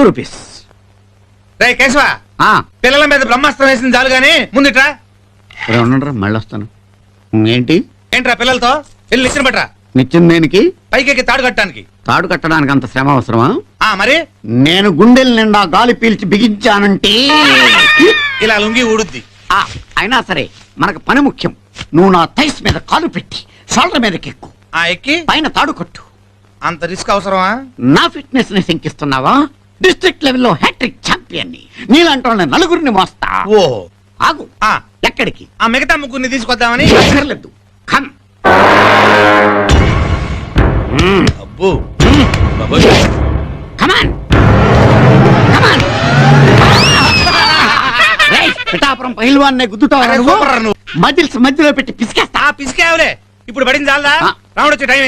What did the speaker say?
Rupees. రే కేశవ, పిల్లల మీద బ్రహ్మాస్త్రం వేసింది చాలు గానీ ముందుట్రా. ఉండరా, మళ్ళీ వస్తాను. ఏంటి ఏంట్రా పిల్లలతో వెళ్ళి నిచ్చిన బట్రా. నిత్యం దేనికి? పైకి తాడు కట్టడానికి. తాడు కట్టడానికి అంత శ్రమ అవసరమా? మరి నేను గుండెల నిండా గాలి పీల్చి బిగించానంటే ఇలా లుంగి ఊడుద్ది. అయినా సరే మనకు పని ముఖ్యం. నువ్వు నా థైస్ మీద కాలు పెట్టి షోల్డర్ మీదకి ఎక్కు. ఎక్కి పైన తాడు కట్టు. అంత రిస్క్ అవసరమా? నా ఫిట్నెస్ ని శంకిస్తున్నావా? డిస్ట్రిక్ట్ లెవెల్లో హ్యాట్రిక్ ఛాంపియన్ ని, నీలాంటి నలుగురిని మోస్తా. ఓ ఆగు. ఎక్కడికి? ఆ మిగతా ముగ్గురిని తీసుకొద్దామని. అక్కర్లేదు, కమ్. అబ్బో కమాన్ కమాన్. పిఠాపురం పహిల్వాన్నే గుద్దుతావు. మజిల్స్ మధ్యలో పెట్టి పిసికేస్తా. పిసికేవలే. ఇప్పుడు పడింది చాలా. రావడొచ్చే టైం.